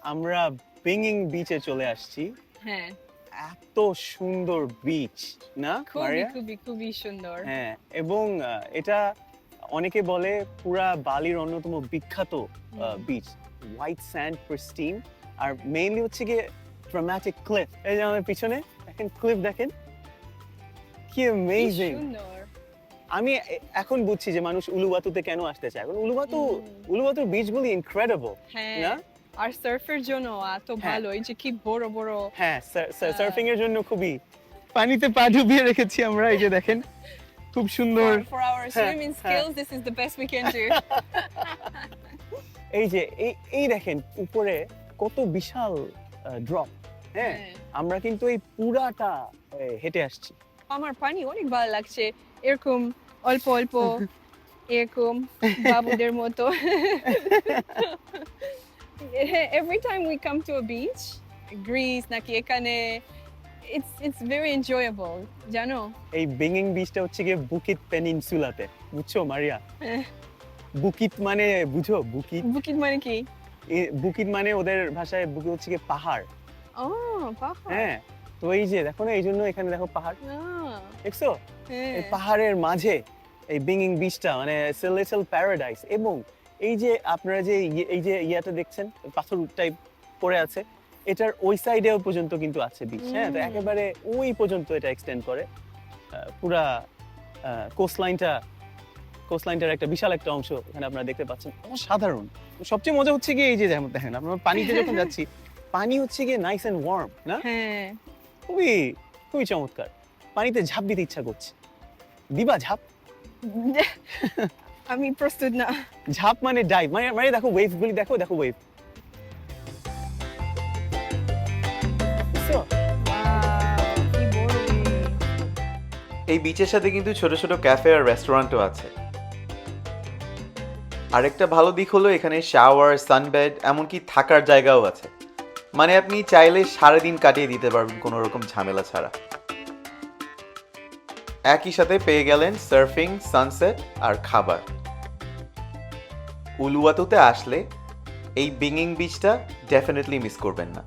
আমরা বিংইং বিচে চলে আসছি। হ্যাঁ, এত সুন্দর বিচ না খুবই মারিয়া? খুবই খুবই সুন্দর। হ্যাঁ, এবং এটা অনেকে বলে পুরা বালির অন্যতম বিখ্যাত বিচ। হোয়াইট স্যান্ড প্রিস্টিন, আর মেইনলি হচ্ছে গিয়ে ড্রামাটিক ক্লিফ। এই যে আমার পিছনে দেখেন, ক্লিফ দেখেন কি কি অ্যামেজিং। সুন্দর। আমি এখন বুঝছি যে মানুষ উলুবাতুতে কেন আসতে চায়। কারণ উলুবাতুর বিচগুলি ইনক্রেডিবল হ্যাঁ, না? আর সার্ফের জন্য এত হ্যাঁ। ভালো, এই যে কি বড় বড়। হ্যাঁ, সার্ফিং এর জন্য খুবই। পানিতে পা ডুবিয়ে রেখেছি আমরা, এই যে দেখেন খুব সুন্দর। For our হ্যাঁ, swimming হ্যাঁ। skills, this is the best we can do. এই যে এই দেখেন উপরে কত বিশাল ড্রপ। হ্যাঁ, হ্যাঁ। আমরা কিন্তু এই পুরাটা হেঁটে আসছি। আমার পানি অনেক ভালো লাগছে, এরকম অল্প অল্প, এরকম বাবুদের মতো। Every time we come to a beach, Greece নাকি এখানে, it's very enjoyable, জানো? এই বিংইং বিচটা হচ্ছে গিয়ে বুকিত পেনিনসুলাতে, বুঝছো মারিয়া? হ্যাঁ। বুকিত মানে বুঝো? বুকিত বুকিট মানে কি? বুকিত মানে ওদের ভাষায় বুকিত হচ্ছে গিয়ে পাহাড়। ও, পাহাড়। হ্যাঁ, তো এই যে দেখো না, এই জন্য এখানে দেখো পাহাড়, আহ, দেখছো? হ্যাঁ। এই পাহাড়ের মাঝে এই বিংইং বিচটা মানে লিটল প্যারাডাইস। এবং এই যে আপনারা যে এই যে ইয়াটা দেখছেন, পাথর টাইপ পড়ে আছে, এটার ওই সাইডেও পর্যন্ত কিন্তু আছে বিচ। হ্যাঁ, তো একেবারে ওই পর্যন্ত এটা এক্সটেন্ড করে। পুরা কোস্টলাইনটার একটা বিশাল একটা অংশ এখানে আপনারা দেখতে পাচ্ছেন। অসাধারণ। সবচেয়ে মজা হচ্ছে গিয়ে এই যে যেমন দেখেন, আমরা পানিতে যখন যাচ্ছি, পানি হচ্ছে গিয়ে নাইস এন্ড ওয়ার্ম না? হ্যাঁ। খুবই খুবই চমৎকার। পানিতে ঝাঁপ দিতে ইচ্ছা করছে। দিবা ঝাঁপ? আমি প্রস্তুত না। ঝাঁপ মানে ডাইভ, মানে দেখো ওয়েভ গুলি, দেখো ওয়েভ। Wow, কি বড় wave। এই বিচের সাথে কিন্তু ছোট ছোট ক্যাফে আর রেস্টুরেন্টও আছে। আরেকটা ভালো দিক হলো এখানে শাওয়ার, সানবেড, এমনকি থাকার জায়গাও আছে। মানে আপনি চাইলে সারাদিন কাটিয়ে দিতে পারবেন কোনো রকম ঝামেলা ছাড়া। একই সাথে পেয়ে গেলেন সার্ফিং, সানসেট আর খাবার। উলুয়াতুতে আসলে এই বিংইং বিচটা ডেফিনেটলি মিস করবেন না।